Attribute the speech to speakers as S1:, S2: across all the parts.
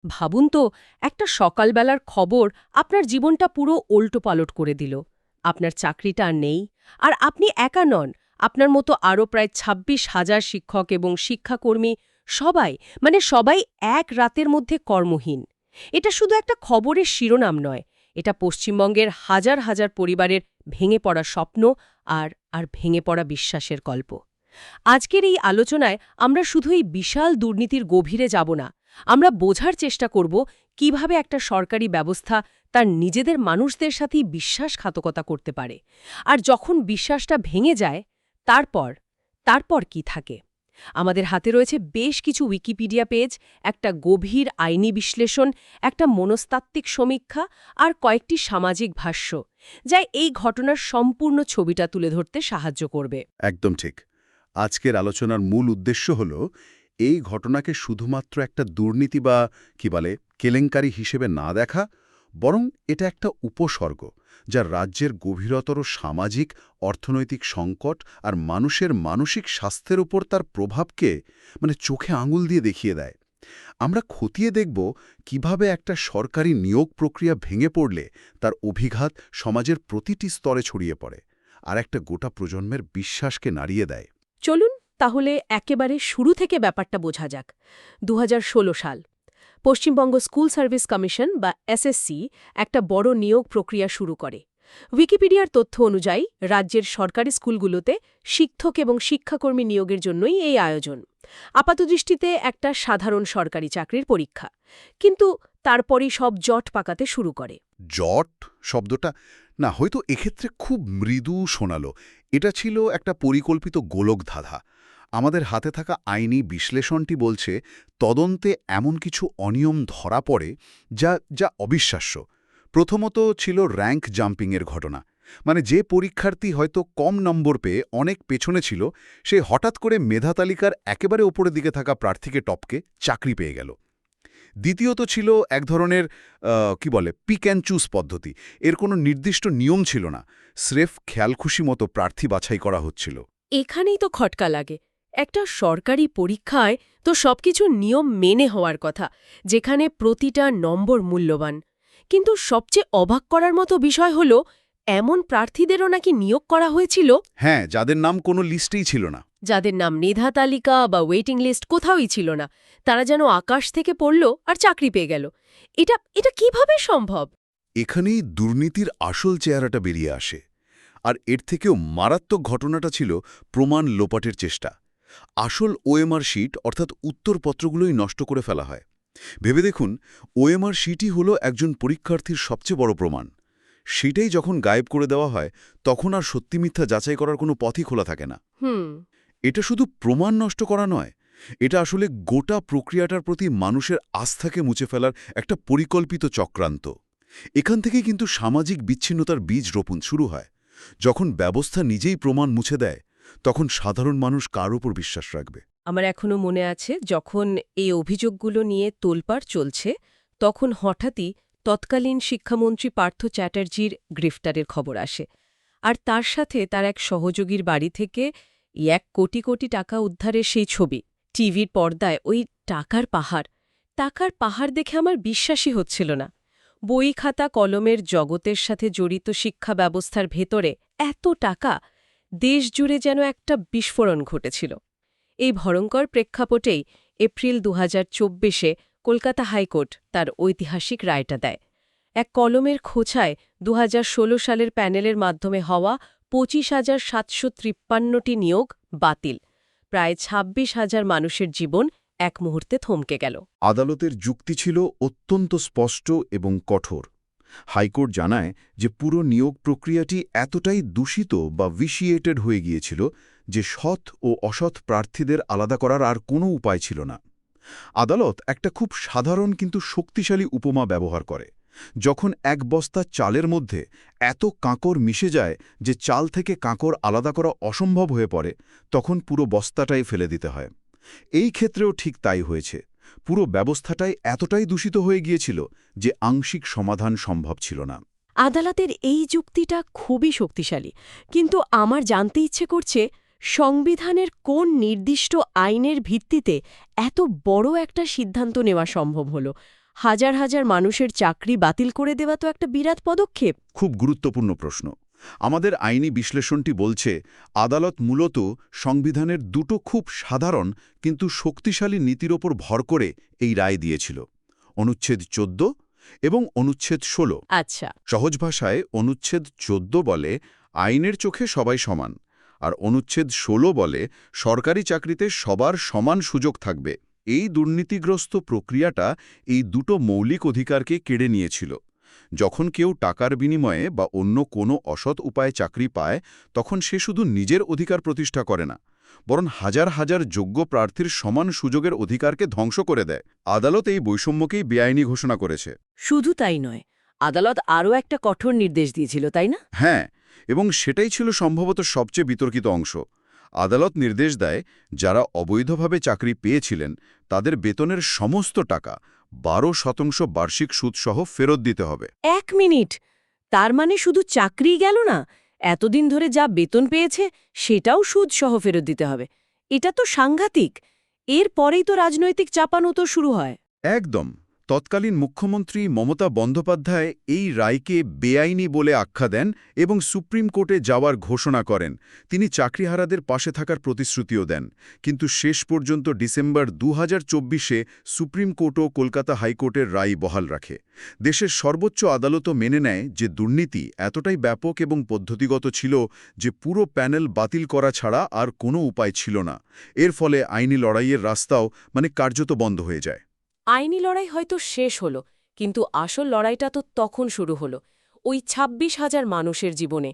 S1: ভাবুন তো, একটা সকালবেলার খবর আপনার জীবনটা পুরো ওলটপালট করে দিল। আপনার চাকরিটা আর নেই, আর আপনি একা নন, আপনার মতো আরও প্রায় ২৬,০০০ শিক্ষক এবং শিক্ষাকর্মী সবাই এক রাতের মধ্যে কর্মহীন। এটা শুধু একটা খবরের শিরোনাম নয়, এটা পশ্চিমবঙ্গের হাজার হাজার পরিবারের ভেঙে পড়া স্বপ্ন আর ভেঙে পড়া বিশ্বাসের গল্প। আজকের এই আলোচনায় আমরা শুধু এই বিশাল দুর্নীতির গভীরে যাব না, আমরা বোঝার চেষ্টা করব কিভাবে একটা সরকারি ব্যবস্থা তার নিজেদের মানুষদের সাথেই বিশ্বাসঘাতকতা করতে পারে, আর যখন বিশ্বাসটা ভেঙে যায় তারপর কি থাকে। আমাদের হাতে রয়েছে বেশ কিছু উইকিপিডিয়া পেজ, একটা গভীর আইনি বিশ্লেষণ, একটা মনস্তাত্ত্বিক সমীক্ষা আর কয়েকটি সামাজিক ভাষ্য, যা এই ঘটনার সম্পূর্ণ ছবিটা তুলে ধরতে সাহায্য করবে।
S2: একদম ঠিক। আজকের আলোচনার মূল উদ্দেশ্য হল এই ঘটনাকে শুধুমাত্র একটা দুর্নীতি বা কি বলে কেলেঙ্কারি হিসেবে না দেখা, বরং এটা একটা উপসর্গ যা রাজ্যের গভীরতর সামাজিক অর্থনৈতিক সংকট আর মানুষের মানসিক স্বাস্থ্যের উপর তার প্রভাবকে চোখে আঙুল দিয়ে দেখিয়ে দেয়। আমরা খতিয়ে দেখব কিভাবে একটা সরকারি নিয়োগ প্রক্রিয়া ভেঙে পড়লে তার অভিঘাত সমাজের প্রতিটি স্তরে ছড়িয়ে পড়ে আর একটা গোটা প্রজন্মের বিশ্বাসকে নাড়িয়ে দেয়।
S1: চলুন তাহলে একেবারে শুরু থেকে ব্যাপারটা বোঝা যাক। ২০১৬ সাল, পশ্চিমবঙ্গ স্কুল সার্ভিস কমিশন বা এসএসসি একটা বড় নিয়োগ প্রক্রিয়া শুরু করে। উইকিপিডিয়ার তথ্য অনুযায়ী রাজ্যের সরকারি স্কুলগুলোতে শিক্ষক এবং শিক্ষাকর্মী নিয়োগের জন্যই এই আয়োজন। আপাতদৃষ্টিতে একটা সাধারণ সরকারি চাকরির পরীক্ষা, কিন্তু তারপরই সব জট পাকাতে শুরু করে।
S2: জট শব্দটা না হয়তো এক্ষেত্রে খুব মৃদু শোনালো। এটা ছিল একটা পরিকল্পিত গোলকধাঁধা। আমাদের হাতে থাকা আইনি বিশ্লেষণটি বলছে তদন্তে এমন কিছু অনিয়ম ধরা পড়ে যা যা অবিশ্বাস্য। প্রথমত ছিল র্যাঙ্ক জাম্পিংয়ের ঘটনা। যে পরীক্ষার্থী হয়তো কম নম্বর পেয়ে অনেক পেছনে ছিল, সে হঠাৎ করে মেধা তালিকার একেবারে ওপরের দিকে থাকা প্রার্থীকে টপকে চাকরি পেয়ে গেল। দ্বিতীয়ত ছিল এক ধরনের পিক অ্যান্ড চুজ পদ্ধতি। এর কোনো নির্দিষ্ট নিয়ম ছিল না, স্রেফ খেয়ালখুশি মতো প্রার্থী বাছাই করা হচ্ছিল।
S1: এখানেই তো খটকা লাগে। একটা সরকারি পরীক্ষায় তো সবকিছু নিয়ম মেনে হওয়ার কথা, যেখানে প্রতিটা নম্বর মূল্যবান। কিন্তু সবচেয়ে অবাক করার মতো বিষয় হল, এমন প্রার্থীদেরও নাকি নিয়োগ করা হয়েছিল,
S2: হ্যাঁ, যাদের নাম কোনো লিস্টেই ছিল না,
S1: যাদের নাম মেধা তালিকা বা ওয়েটিং লিস্ট কোথাওই ছিল না। তারা যেন আকাশ থেকে পড়ল আর চাকরি পেয়ে গেল। এটা কিভাবে সম্ভব?
S2: এখানেই দুর্নীতির আসল চেহারাটা বেরিয়ে আসে। আর এর থেকেও মারাত্মক ঘটনাটা ছিল প্রমাণ লোপাটের চেষ্টা। আসল ওএমআর শিট অর্থাৎ উত্তরপত্রগুলোই নষ্ট করে ফেলা হয়। ভেবে দেখুন, ওএমআর শিটই হলো একজন পরীক্ষার্থীর সবচেয়ে বড় প্রমাণ। সেটাই যখন গায়েব করে দেওয়া হয়, তখন আর সত্যি মিথ্যা যাচাই করার কোনো পথই খোলা থাকে না। এটা শুধু প্রমাণ নষ্ট করা নয়, এটা আসলে গোটা প্রক্রিয়াটার প্রতি মানুষের আস্থাকে মুছে ফেলার একটা পরিকল্পিত চক্রান্ত। এখান থেকেই কিন্তু সামাজিক বিচ্ছিন্নতার বীজ রোপণ শুরু হয়। যখন ব্যবস্থা নিজেই প্রমাণ মুছে দেয়, তখন সাধারণ মানুষ কার উপর বিশ্বাস রাখবে?
S1: আমার এখনো মনে আছে, যখন এই অভিযোগগুলো নিয়ে তোলপাড় চলছে, তখন হঠাৎই তৎকালীন শিক্ষামন্ত্রী পার্থ চ্যাটার্জির গ্রেফতারের খবর আসে। আর তার সাথে তার এক সহযোগীর বাড়ি থেকে ১ কোটি কোটি টাকা উদ্ধারের সেই ছবি টিভির পর্দায়। ওই টাকার পাহাড় দেখে আমার বিশ্বাসই হচ্ছিল না। বই খাতা কলমের জগতের সাথে জড়িত শিক্ষা ব্যবস্থার ভেতরে এত টাকা, দেশ জুড়ে যেন একটা বিস্ফোরণ ঘটেছিল। এই ভয়ঙ্কর প্রেক্ষাপটেই এপ্রিল ২০২৪-এ কলকাতা হাইকোর্ট তার ঐতিহাসিক রায়টা দেয়। এক কলমের খোঁচায় ২০১৬ সালের প্যানেলের মাধ্যমে হওয়া ২৫,৭৫৩টি নিয়োগ বাতিল। প্রায় ২৬,০০০ মানুষের জীবন এক মুহূর্তে থমকে গেল।
S2: আদালতের যুক্তি ছিল অত্যন্ত স্পষ্ট এবং কঠোর। হাইকোর্ট জানায় যে পুরো নিয়োগ প্রক্রিয়াটি এতটাই দূষিত বা ভিশিয়েটেড হয়ে গিয়েছিল যে সৎ ও অসৎ প্রার্থীদের আলাদা করার আর কোনো উপায় ছিল না। আদালত একটা খুব সাধারণ কিন্তু শক্তিশালী উপমা ব্যবহার করে। যখন এক বস্তা চালের মধ্যে এত কাঁকর মিশে যায় যে চাল থেকে কাঁকর আলাদা করা অসম্ভব হয়ে পড়ে, তখন পুরো বস্তাটাই ফেলে দিতে হয়। এই ক্ষেত্রেও ঠিক তাই হয়েছে। পুরো ব্যবস্থাটাই এতটাই দূষিত হয়ে গিয়েছিল যে আংশিক সমাধান সম্ভব ছিল না।
S1: আদালতের এই যুক্তিটা খুবই শক্তিশালী, কিন্তু আমার জানতে ইচ্ছে করছে, সংবিধানের কোন নির্দিষ্ট আইনের ভিত্তিতে এত বড় একটা সিদ্ধান্ত নেওয়া সম্ভব হলো? হাজার হাজার মানুষের চাকরি বাতিল করে দেওয়া তো একটা বিরাট পদক্ষেপ।
S2: খুব গুরুত্বপূর্ণ প্রশ্ন। আমাদের আইনি বিশ্লেষণটি বলছে আদালত মূলত সংবিধানের দুটো খুব সাধারণ কিন্তু শক্তিশালী নীতির ওপর ভর করে এই রায় দিয়েছিল, অনুচ্ছেদ 14 এবং অনুচ্ছেদ 16।
S1: আচ্ছা।
S2: সহজ ভাষায় অনুচ্ছেদ 14 বলে আইনের চোখে সবাই সমান, আর অনুচ্ছেদ 16 বলে সরকারি চাকরিতে সবার সমান সুযোগ থাকবে। এই দুর্নীতিগ্রস্ত প্রক্রিয়াটা এই দুটো মৌলিক অধিকারকে কেড়ে নিয়েছিল। যখন কেউ টাকার বিনিময়ে বা অন্য কোনো অসৎ উপায়ে চাকরি পায়, তখন সে শুধু নিজের অধিকার প্রতিষ্ঠা করে না, বরং হাজার হাজার যোগ্য প্রার্থীর সমান সুযোগের অধিকারকে ধ্বংস করে দেয়। আদালত এই বৈষম্যকেই বেআইনি ঘোষণা করেছে।
S1: শুধু তাই নয়, আদালত আরও একটা কঠোর নির্দেশ দিয়েছিল, তাই না?
S2: হ্যাঁ, এবং সেটাই ছিল সম্ভবত সবচেয়ে বিতর্কিত অংশ। আদালত নির্দেশ দেয় যারা অবৈধভাবে চাকরি পেয়েছিলেন তাদের বেতনের সমস্ত টাকা 12% বার্ষিক সুদসহ ফেরত দিতে হবে।
S1: 1 মিনিট, তার মানে শুধু চাকরি গেল না, এতদিন ধরে যা বেতন পেয়েছে সেটাও সুদ সহ ফেরত দিতে হবে। এটা তো সাংঘাতিক। এর পরেই তো রাজনৈতিক চাপানো শুরু হয়।
S2: একদম। তৎকালীন মুখ্যমন্ত্রী মমতা বন্দ্যোপাধ্যায় এই রায়কে বেআইনি বলে আখ্যা দেন এবং সুপ্রিম কোর্টে যাওয়ার ঘোষণা করেন। তিনি চাকরিহারাদের পাশে থাকার প্রতিশ্রুতিও দেন। কিন্তু শেষ পর্যন্ত ডিসেম্বর 2024-এ সুপ্রিম কোর্টও কলকাতা হাইকোর্টের রায় বহাল রাখে। দেশের সর্বোচ্চ আদালতও মেনে নেয় যে দুর্নীতি এতটাই ব্যাপক এবং পদ্ধতিগত ছিল যে পুরো প্যানেল বাতিল করা ছাড়া আর কোনো উপায় ছিল না। এর ফলে আইনি লড়াইয়ের রাস্তাও কার্যত বন্ধ হয়ে যায়।
S1: আইনি লড়াই হয়তো শেষ হলো, কিন্তু আসল লড়াইটা তো তখন শুরু হলো ওই 26,000 মানুষের জীবনে।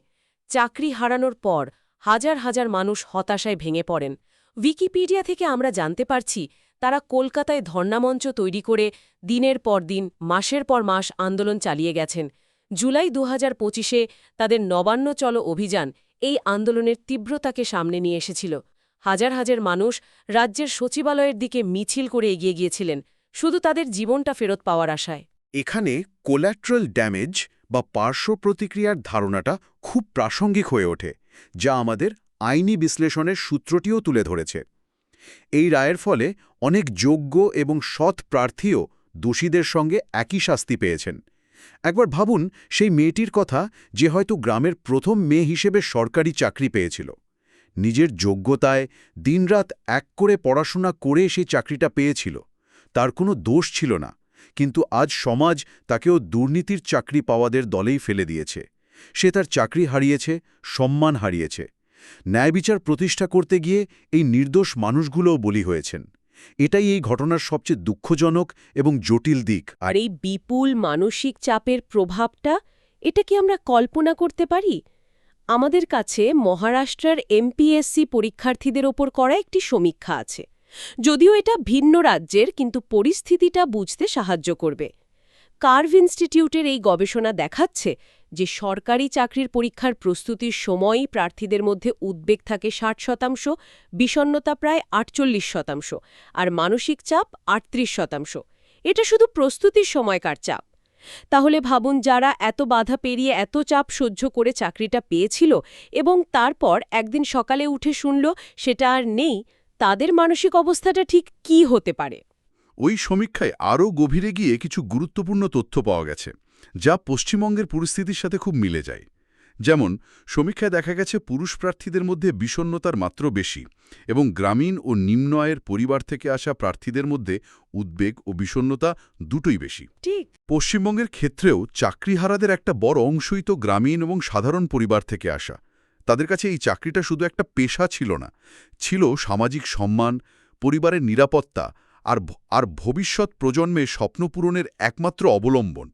S1: চাকরি হারানোর পর হাজার হাজার মানুষ হতাশায় ভেঙে পড়েন। উইকিপিডিয়া থেকে আমরা জানতে পারছি তারা কলকাতায় ধর্নামঞ্চ তৈরি করে দিনের পর দিন, মাসের পর মাস আন্দোলন চালিয়ে গেছেন। জুলাই 2025-এ তাদের নবান্ন চলো অভিযান এই আন্দোলনের তীব্রতাকে সামনে নিয়ে এসেছিল। হাজার হাজার মানুষ রাজ্যের সচিবালয়ের দিকে মিছিল করে এগিয়ে গিয়েছিলেন, শুধু তাদের জীবনটা ফেরত পাওয়ার আশায়।
S2: এখানে কোল্যাট্রাল ড্যামেজ বা পার্শ্ব প্রতিক্রিয়ার ধারণাটা খুব প্রাসঙ্গিক হয়ে ওঠে, যা আমাদের আইনি বিশ্লেষণের সূত্রটিও তুলে ধরেছে। এই রায়ের ফলে অনেক যোগ্য এবং সৎ প্রার্থীও দোষীদের সঙ্গে একই শাস্তি পেয়েছেন। একবার ভাবুন সেই মেয়েটির কথা যে হয়তো গ্রামের প্রথম মেয়ে হিসেবে সরকারি চাকরি পেয়েছিল। নিজের যোগ্যতায় দিনরাত এক করে পড়াশোনা করে সেই চাকরিটা পেয়েছিল। তার কোনো দোষ ছিল না, কিন্তু আজ সমাজ তাকেও দুর্নীতির চাকরি পাওয়াদের দলেই ফেলে দিয়েছে। সে তার চাকরি হারিয়েছে, সম্মান হারিয়েছে। ন্যায়বিচার প্রতিষ্ঠা করতে গিয়ে এই নির্দোষ মানুষগুলোও বলি হয়েছেন। এটাই এই ঘটনার সবচেয়ে দুঃখজনক এবং জটিল দিক।
S1: আর এই বিপুল মানসিক চাপের প্রভাবটা, এটা কি আমরা কল্পনা করতে পারি? আমাদের কাছে মহারাষ্ট্রের এমপিএসসি পরীক্ষার্থীদের ওপর করা একটি সমীক্ষা আছে। যদিও এটা ভিন্ন রাজ্যের, কিন্তু পরিস্থিতিটা বুঝতে সাহায্য করবে। কার্ভ ইনস্টিটিউটের এই গবেষণা দেখাচ্ছে যে সরকারি চাকরির পরীক্ষার প্রস্তুতির সময়ই প্রার্থীদের মধ্যে উদ্বেগ থাকে 60%, বিষণ্ণতা প্রায় 48%, আর মানসিক চাপ 38%। এটা শুধু প্রস্তুতির সময়কার চাপ। তাহলে ভাবুন, যারা এত বাধা পেরিয়ে এত চাপ সহ্য করে চাকরিটা পেয়েছিল এবং তারপর একদিন সকালে উঠে শুনল সেটা আর নেই, তাদের মানসিক অবস্থাটা ঠিক কী হতে পারে?
S2: ওই সমীক্ষায় আরও গভীরে গিয়ে কিছু গুরুত্বপূর্ণ তথ্য পাওয়া গেছে, যা পশ্চিমবঙ্গের পরিস্থিতির সাথে খুব মিলে যায়। যেমন সমীক্ষায় দেখা গেছে পুরুষ প্রার্থীদের মধ্যে বিষণ্ণতার মাত্রা বেশি এবং গ্রামীণ ও নিম্ন আয়ের পরিবার থেকে আসা প্রার্থীদের মধ্যে উদ্বেগ ও বিষণ্ণতা দুটোই বেশি।
S1: ঠিক।
S2: পশ্চিমবঙ্গের ক্ষেত্রেও চাকরিহারাদের একটা বড় অংশই তো গ্রামীণ এবং সাধারণ পরিবার থেকে আসা। তাদের কাছে এই চাকরিটা শুধু একটা পেশা ছিল না, ছিল সামাজিক সম্মান, পরিবারের নিরাপত্তা আর ভবিষ্যৎ প্রজন্মে স্বপ্ন পূরণের একমাত্র অবলম্বন।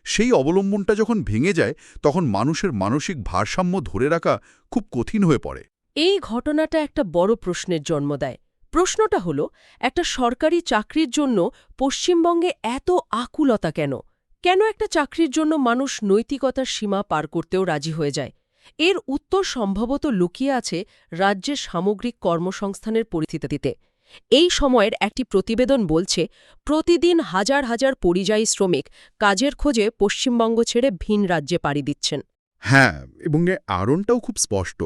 S2: সেই অবলম্বনটা যখন ভেঙে যায়, তখন মানুষের মানসিক ভারসাম্য ধরে রাখা খুব কঠিন হয়ে পড়ে।
S1: এই ঘটনাটা একটা বড় প্রশ্নের জন্ম দেয়। প্রশ্নটা হলো, একটা সরকারি চাকরির জন্য পশ্চিমবঙ্গে এত আকুলতা কেন? কেন একটা চাকরির জন্য মানুষ নৈতিকতার সীমা পার করতেও রাজি হয়ে যায়? এর উত্তর সম্ভবত লুকিয়ে আছে রাজ্যের সামগ্রিক কর্মসংস্থানের পরিস্থিতিতে। এই সময়ের একটি প্রতিবেদন বলছে, প্রতিদিন হাজার হাজার পরিযায়ী শ্রমিক কাজের খোঁজে পশ্চিমবঙ্গ ছেড়ে ভিন রাজ্যে পাড়ি দিচ্ছেন।
S2: হ্যাঁ, এবং এর আড়নটাও খুব স্পষ্ট।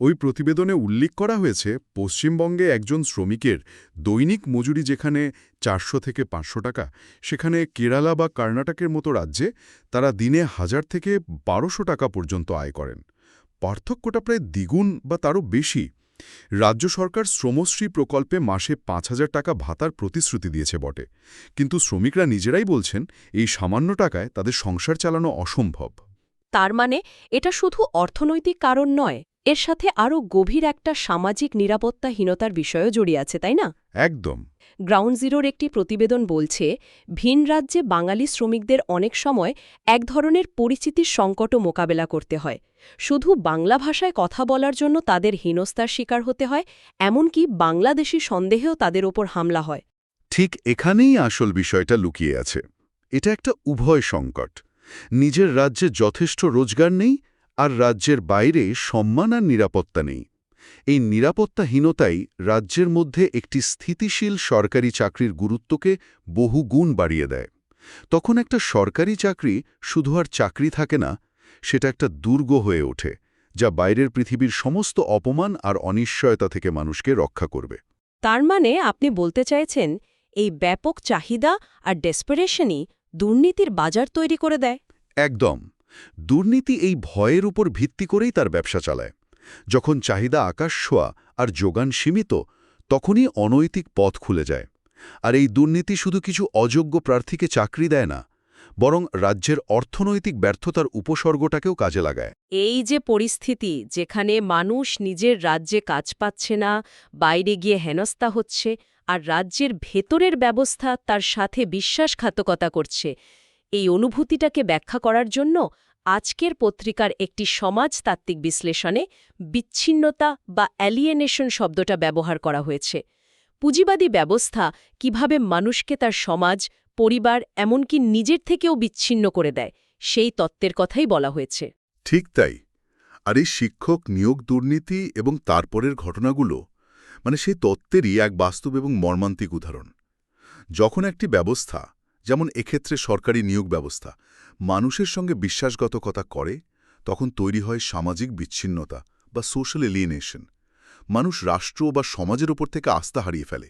S3: ওই প্রতিবেদনে উল্লেখ করা হয়েছে পশ্চিমবঙ্গে একজন শ্রমিকের দৈনিক মজুরি যেখানে 400 থেকে 500 টাকা, সেখানে কেরালা বা কর্ণাটকের মতো রাজ্যে তারা দিনে 1000 থেকে 1200 টাকা পর্যন্ত আয় করেন। পার্থক্যটা প্রায় দ্বিগুণ বা তারও বেশি। রাজ্য সরকার শ্রমশ্রী প্রকল্পে মাসে 5000 টাকা ভাতার প্রতিশ্রুতি দিয়েছে বটে, কিন্তু শ্রমিকরা নিজেরাই বলছেন এই সামান্য টাকায় তাদের সংসার চালানো অসম্ভব।
S1: তার মানে এটা শুধু অর্থনৈতিক কারণ নয়, এর সাথে আরও গভীর একটা সামাজিক নিরাপত্তাহীনতার বিষয়ও জড়িয়ে আছে, তাই না?
S3: একদম।
S1: গ্রাউন্ড জিরোর একটি প্রতিবেদন বলছে, ভিন রাজ্যে বাঙালি শ্রমিকদের অনেক সময় এক ধরনের পরিচিতির সংকটও মোকাবেলা করতে হয়। শুধু বাংলা ভাষায় কথা বলার জন্য তাদের হেনস্থার শিকার হতে হয়, এমনকি বাংলাদেশি সন্দেহেও তাদের ওপর হামলা হয়।
S2: ঠিক এখানেই আসল বিষয়টা লুকিয়ে আছে। এটা একটা উভয় সংকট। নিজের রাজ্যে যথেষ্ট রোজগার নেই, আর রাজ্যের বাইরে সম্মান আর নিরাপত্তা নেই। এই নিরাপত্তাহীনতাই রাজ্যের মধ্যে একটি স্থিতিশীল সরকারি চাকরির গুরুত্বকে বহুগুণ বাড়িয়ে দেয়। তখন একটা সরকারি চাকরি শুধু আর চাকরি থাকে না, সেটা একটা দুর্গ হয়ে ওঠে, যা বাইরের পৃথিবীর সমস্ত অপমান আর অনিশ্চয়তা থেকে মানুষকে রক্ষা করবে।
S1: তার মানে আপনি বলতে চাইছেন, এই ব্যাপক চাহিদা আর ডেসপারেশনই দুর্নীতির বাজার তৈরি করে দেয়?
S2: একদম। দুর্নীতি এই ভয়ের উপর ভিত্তি করেই তার ব্যবসা চালায়। যখন চাহিদা আকাশ ছোঁয়া আর যোগান সীমিত, তখনই অনৈতিক পথ খুলে যায়। আর এই দুর্নীতি শুধু কিছু অযোগ্য প্রার্থীকে চাকরি দেয় না, বরং রাজ্যের অর্থনৈতিক ব্যর্থতার উপসর্গটাকেও কাজে লাগায়।
S1: এই যে পরিস্থিতি, যেখানে মানুষ নিজের রাজ্যে কাজ পাচ্ছে না, বাইরে গিয়ে হেনস্থা হচ্ছে, আর রাজ্যের ভেতরের ব্যবস্থা তার সাথে বিশ্বাসঘাতকতা করছে, এই অনুভূতিটাকে ব্যাখ্যা করার জন্য আজকের পত্রিকার একটি সমাজতাত্ত্বিক বিশ্লেষণে বিচ্ছিন্নতা বা অ্যালিয়েনেশন শব্দটা ব্যবহার করা হয়েছে। পুঁজিবাদী ব্যবস্থা কিভাবে মানুষকে তার সমাজ, পরিবার, এমনকি নিজের থেকেও বিচ্ছিন্ন করে দেয়, সেই তত্ত্বের কথাই বলা হয়েছে।
S2: ঠিক তাই। আর এই শিক্ষক নিয়োগ দুর্নীতি এবং তারপরের ঘটনাগুলো সেই তত্ত্বেরই এক বাস্তব এবং মর্মান্তিক উদাহরণ। যখন একটি ব্যবস্থা, যেমন এক্ষেত্রে সরকারি নিয়োগ ব্যবস্থা, মানুষের সঙ্গে বিশ্বাসঘাতকতা করে, তখন তৈরি হয় সামাজিক বিচ্ছিন্নতা বা সোশ্যাল এলিয়েনেশন। মানুষ রাষ্ট্র বা সমাজের ওপর থেকে আস্থা হারিয়ে ফেলে।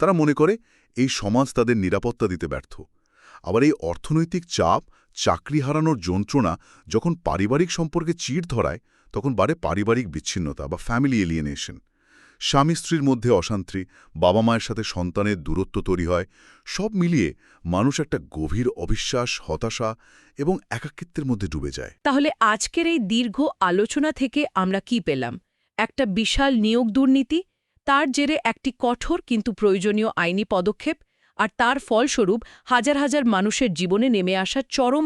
S2: তারা মনে করে এই সমাজ তাদের নিরাপত্তা দিতে ব্যর্থ। আবার এই অর্থনৈতিক চাপ, চাকরি হারানোর যন্ত্রণা যখন পারিবারিক সম্পর্কে চিড় ধরায়, তখন বাড়ে পারিবারিক বিচ্ছিন্নতা বা ফ্যামিলি এলিয়েনেশন। স্বামী স্ত্রীর মধ্যে অশান্তি, বাবা মায়ের সাথে সন্তানের দূরত্ব তৈরি হয়। সব মিলিয়ে মানুষ একটা গভীর অবিশ্বাস, হতাশা এবং একাকিত্বের মধ্যে ডুবে যায়।
S1: তাহলে আজকের এই দীর্ঘ আলোচনা থেকে আমরা কি পেলাম? একটা বিশাল নিয়োগ দুর্নীতি, তার জেরে একটি কঠোর কিন্তু প্রয়োজনীয় আইনি পদক্ষেপ, আর তার ফলস্বরূপ হাজার হাজার মানুষের জীবনে নেমে আসা চরম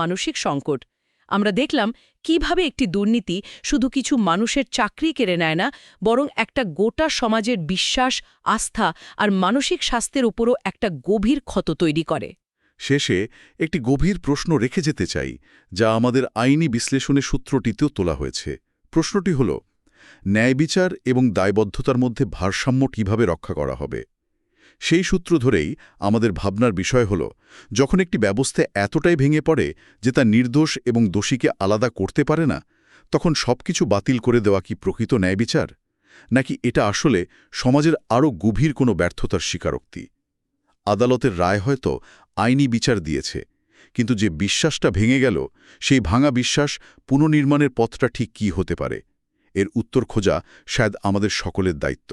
S1: মানসিক সংকট। আমরা দেখলাম কিভাবে একটি দুর্নীতি শুধু কিছু মানুষের চাকরি কেড়ে নেয় না, বরং একটা গোটা সমাজের বিশ্বাস, আস্থা আর মানসিক স্বাস্থ্যের উপরও একটা গভীর ক্ষত তৈরি করে।
S2: শেষে একটি গভীর প্রশ্ন রেখে যেতে চাই, যা আমাদের আইনি বিশ্লেষণের সূত্রটিতেও তোলা হয়েছে। প্রশ্নটি হল, ন্যায়বিচার এবং দায়বদ্ধতার মধ্যে ভারসাম্য কিভাবে রক্ষা করা হবে? সেই সূত্র ধরেই আমাদের ভাবনার বিষয় হল, যখন একটি ব্যবস্থা এতটাই ভেঙে পড়ে যে তা নির্দোষ এবং দোষীকে আলাদা করতে পারে না, তখন সবকিছু বাতিল করে দেওয়া কি প্রকৃত ন্যায়বিচার? নাকি এটা আসলে সমাজের আরও গভীর কোনো ব্যর্থতার স্বীকারোক্তি? আদালতের রায় হয়তো আইনি বিচার দিয়েছে, কিন্তু যে বিশ্বাসটা ভেঙে গেল, সেই ভাঙা বিশ্বাস পুনর্নির্মাণের পথটা ঠিক কী হতে পারে? এর উত্তর খোঁজা শায়দ আমাদের সকলের দায়িত্ব।